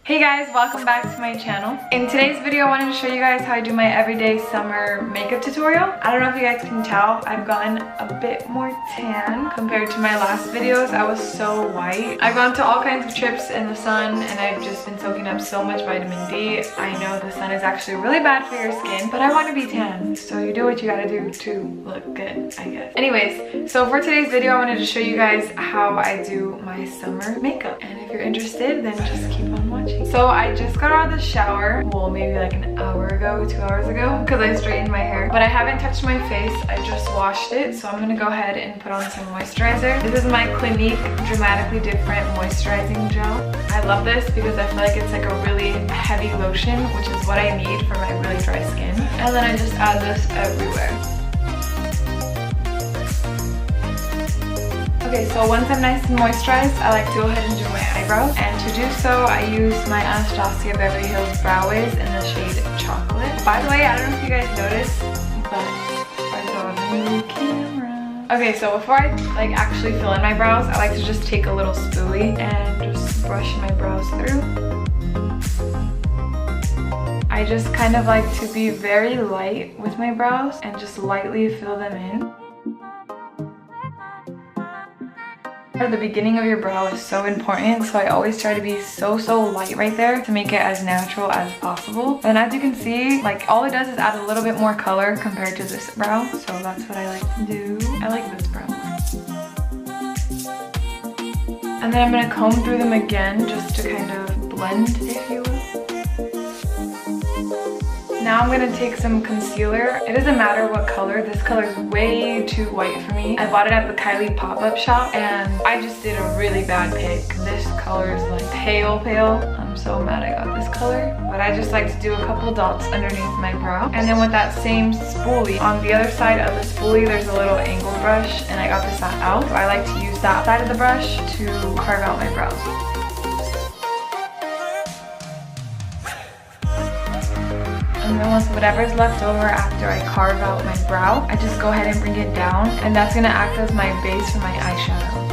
Hey guys, welcome back to my channel. In today's video, I wanted to show you guys how I do my everyday summer makeup tutorial. I don't know if you guys can tell, I've gotten a bit more tan compared to my last videos. I was so white. I've gone to all kinds of trips in the sun and I've just been soaking up so much vitamin D. I know the sun is actually really bad for your skin, but I want to be tan. So you do what you gotta do to look good, I guess. Anyways, so for today's video, I wanted to show you guys how I do my summer makeup. And if you're interested, then just keep on watching. So I just got out of the shower, well maybe like an hour ago, 2 hours ago, because I straightened my hair. But I haven't touched my face, I just washed it. So I'm gonna go ahead and put on some moisturizer. This is my Clinique Dramatically Different Moisturizing Gel. I love this because I feel like it's like a really heavy lotion, which is what I need for my really dry skin. And then I just add this everywhere. Okay, so once I'm nice and moisturized, I like to go ahead and do my eyebrows. And to do so, I use my Anastasia Beverly Hills Brow Wiz in the shade Chocolate. By the way, I don't know if you guys noticed, but I got a new camera. Okay, so before I like actually fill in my brows, I like to just take a little spoolie and just brush my brows through. I just kind of like to be very light with my brows and just lightly fill them in. The beginning of your brow is so important, so I always try to be so light right there to make it as natural as possible. And as you can see, like all it does is add a little bit more color compared to this brow, so that's what I like to do. I like this brow. And then I'm gonna comb through them again just to kind of blend, if you will. Now I'm gonna take some concealer. It doesn't matter what color. This color is way too white for me. I bought it at the Kylie pop-up shop and I just did a really bad pick. This color is like pale. I'm so mad I got this color. But I just like to do a couple dots underneath my brow. And then with that same spoolie, on the other side of the spoolie, there's a little angled brush and I got this out. So I like to use that side of the brush to carve out my brows. And then once whatever's left over after I carve out my brow, I just go ahead and bring it down, and that's gonna act as my base for my eyeshadow.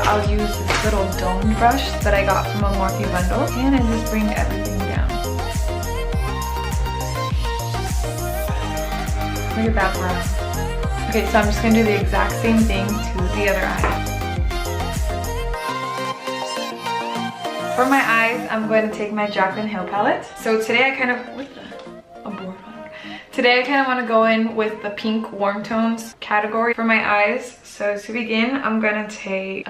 I'll use this little domed brush that I got from a Morphe bundle, and I just bring everything down. Look at that brow. Okay, so I'm just gonna do the exact same thing to the other eye. For my eyes, I'm going to take my Jaclyn Hill palette. So today I kind of, Today I kind of want to go in with the pink warm tones category for my eyes. So to begin, I'm gonna take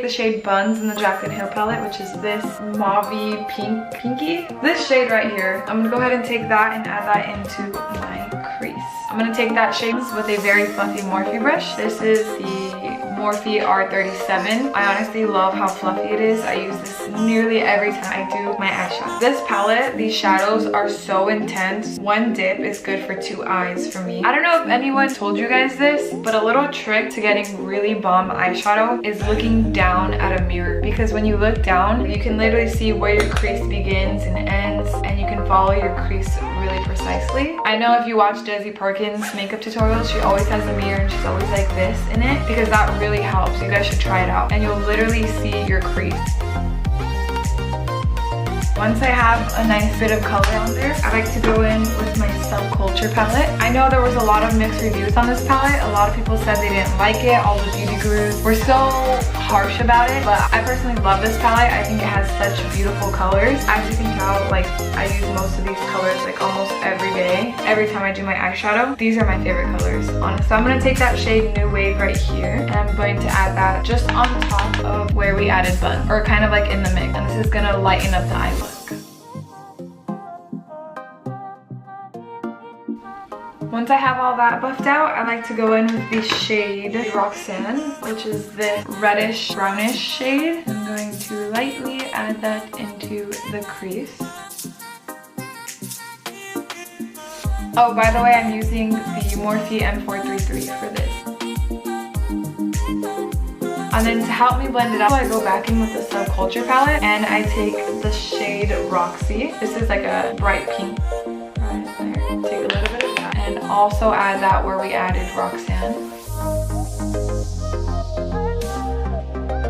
the shade Buns in the Jaclyn Hill palette, which is this mauve pinky. This shade right here. I'm gonna go ahead and take that and add that into my crease. I'm gonna take that shade with a very fluffy Morphe brush. This is the Morphe R37. I honestly love how fluffy it is. I use this nearly every time I do my eyeshadow. This palette, these shadows are so intense. One dip is good for 2 eyes for me. I don't know if anyone told you guys this, but a little trick to getting really bomb eyeshadow is looking down at a mirror. Because when you look down, you can literally see where your crease begins and ends, and you can follow your crease really precisely. I know if you watch Desi Perkins' makeup tutorials, she always has a mirror and she's always like this in it, because that really helps. You guys should try it out and you'll literally see your crease. Once I have a nice bit of color on there, I like to go in with my Subculture palette. I know there was a lot of mixed reviews on this palette. A lot of people said they didn't like it. All the beauty gurus were so harsh about it, but I personally love this palette. I think it has such beautiful colors. As you can tell, like I use most of these colors like almost every day. Every time I do my eyeshadow, these are my favorite colors, honestly. So I'm gonna take that shade New Wave right here, and I'm going to add that just on top of where we added Bun, or kind of like in the mix. And this is gonna lighten up the eye look. Once I have all that buffed out, I like to go in with the shade Roxanne, which is this reddish brownish shade. I'm going to lightly add that into the crease. Oh, by the way, I'm using the Morphe M433 for this. And then to help me blend it out, I go back in with the Subculture palette and I take the shade Roxy. This is like a bright pink. Right there. Take a little bit of that and also add that where we added Roxanne.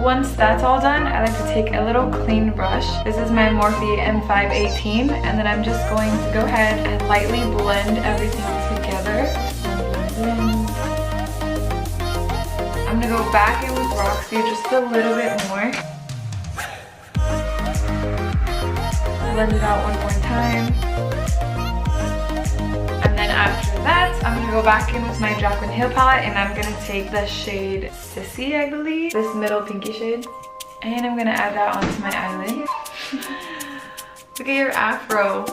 once that's all done, I like to take a little clean brush. This is my Morphe M518, and then I'm just going to go ahead and lightly blend everything together. I'm gonna go back in with Roxy just a little bit more. Blend it out one more time. And then after that, I'm gonna go back in with my Jaclyn Hill palette, and I'm gonna take the shade Sissy, I believe. This middle pinky shade. And I'm gonna add that onto my eyelid. Look at your afro.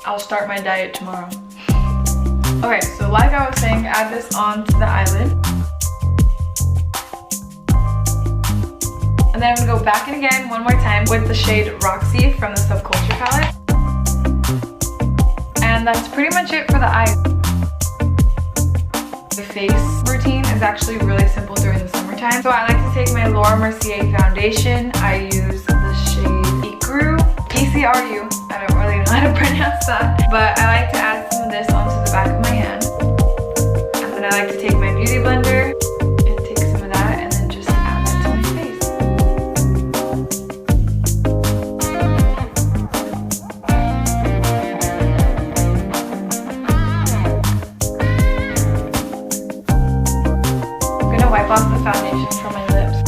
I'll start my diet tomorrow. Okay, so like I was saying, add this onto the eyelid. And then I'm gonna go back in again one more time with the shade Roxy from the Subculture palette. And that's pretty much it for the eyes. The face routine is actually really simple during the summertime. So I like to take my Laura Mercier foundation. I use the shade Ecru, E-C-R-U. I don't really know how to pronounce that. But I like to add some of this onto the back of my hand. And then I like to take my beauty blender and take some of that and then just add that to my face. I'm gonna wipe off the foundation from my lips.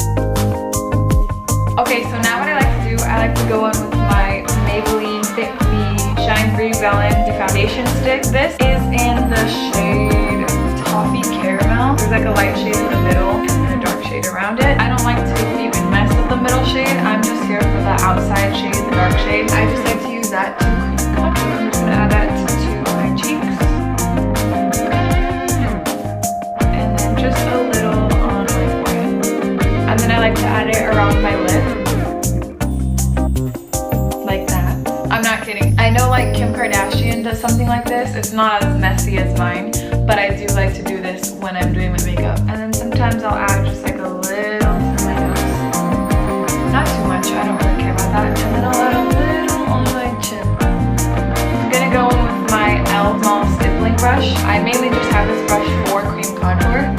Okay, so now what I like to do, I like to go in with my Maybelline Fit Me Shine Free Balanced Foundation Stick. This is in the shade Toffee Caramel. There's like a light shade in the middle and then a dark shade around it. I don't like to even mess with the middle shade. I'm just here for the outside shade, the dark shade. I just like to use that to contour. I'm just gonna add that to my cheeks. And then just a little on my forehead. And then I like to add it around my lip. I'm not kidding. I know like Kim Kardashian does something like this. It's not as messy as mine, but I do like to do this when I'm doing my makeup. And then sometimes I'll add just like a little to my nose. Not too much, I don't really care about that. And then I'll add a little on my chin. I'm gonna go in with my e.l.f. Small Stippling brush. I mainly just have this brush for cream contour.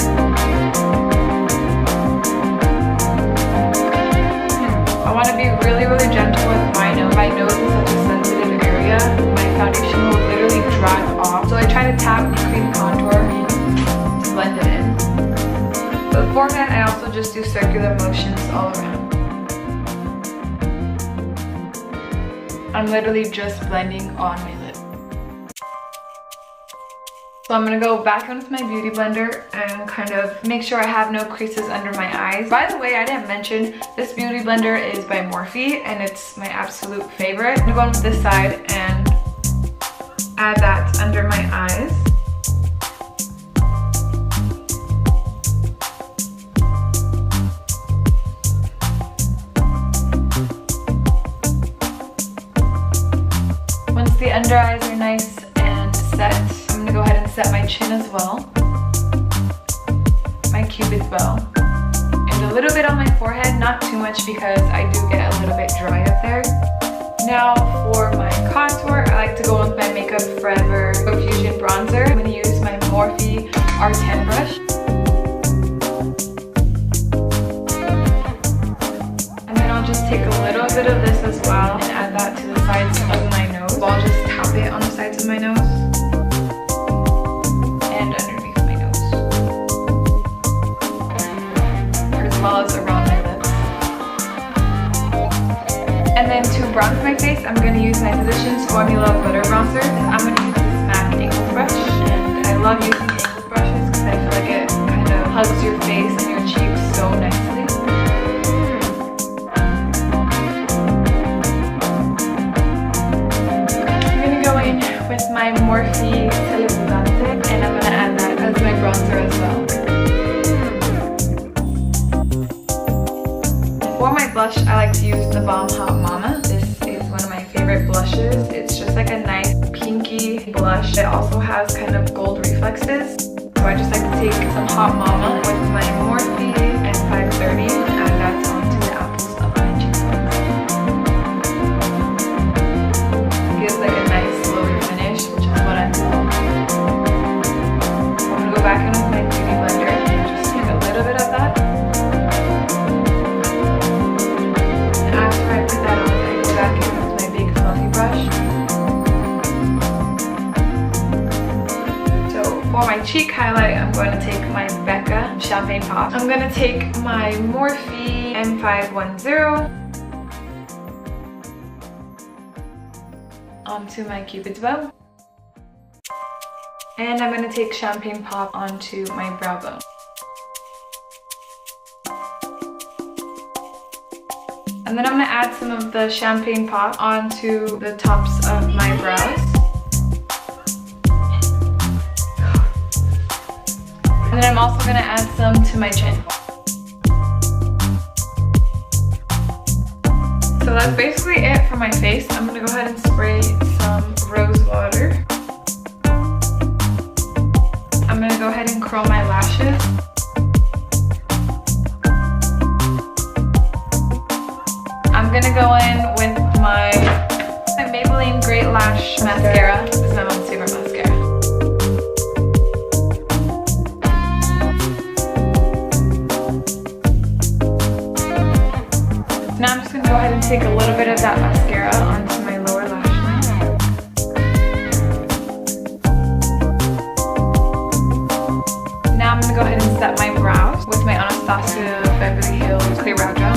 I want to be really, really gentle with my nose. My nose is such a sensitive area. My foundation will literally dry off. So I try to tap the cream contour to blend it in. For the forehead, I also just do circular motions all around. I'm literally just blending on my lip. So I'm gonna go back in with my beauty blender and kind of make sure I have no creases under my eyes. By the way, I didn't mention this beauty blender is by Morphe and it's my absolute favorite. I'm gonna go on with this side and add that under my eyes. Once the under eyes are nice and set, I'm gonna go ahead and set my chin as well, my cupid's bow, and a little bit on my forehead, not too much because I do get a little bit dry up there. Now for my contour, I like to go with my Makeup Forever Fusion Bronzer. I'm gonna use my Morphe R10 brush. And then I'll just take a little bit of this as well and add that to the sides of my nose. So I'll just tap it on the sides of my nose. Underneath my nose, as well as around my lips. And then to bronze my face, I'm going to use my Physicians Formula Butter Bronzer. I'm going to use this MAC angled brush, and I love using angled brushes because I feel like it kind of hugs your face and your cheeks so nicely. I'm going to go in with my Morphe Celebridante, and I'm going to add that as my bronzer as well. For my blush, I like to use the Balm Hot Mama. This is one of my favorite blushes. It's just like a nice pinky blush. It also has kind of gold reflexes. So I just like to take some Hot Mama with my Morphe M530 and add that onto the apples of my cheekbones. It gives like a nice glowy finish, which is what I love. I'm gonna go back in with my beauty blender and just cheek highlight, I'm going to take my Becca Champagne Pop. I'm going to take my Morphe M510 onto my Cupid's bow. And I'm going to take Champagne Pop onto my brow bone. And then I'm going to add some of the Champagne Pop onto the tops of my brows. And then I'm also going to add some to my chin. So that's basically it for my face. I'm going to go ahead and spray some rose water. I'm going to go ahead and curl my lashes. I'm going to go in with my Maybelline Great Lash Mascara. This is my mom's favorite mascara. Now I'm just going to go ahead and take a little bit of that mascara onto my lower lash line. Now I'm going to go ahead and set my brows with my Anastasia Beverly Hills Clear Brow Gel.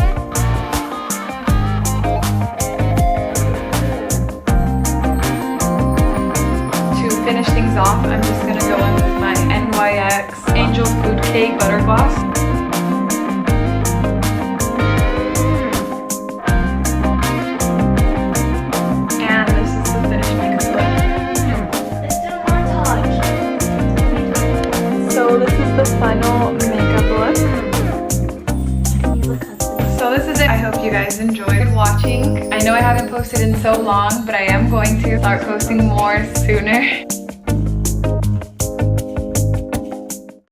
To finish things off, I'm just going to go in with my NYX Angel Food Cake Butter Gloss. Final makeup look. So this is it. I hope you guys enjoyed watching. I know I haven't posted in so long, but I am going to start posting more sooner.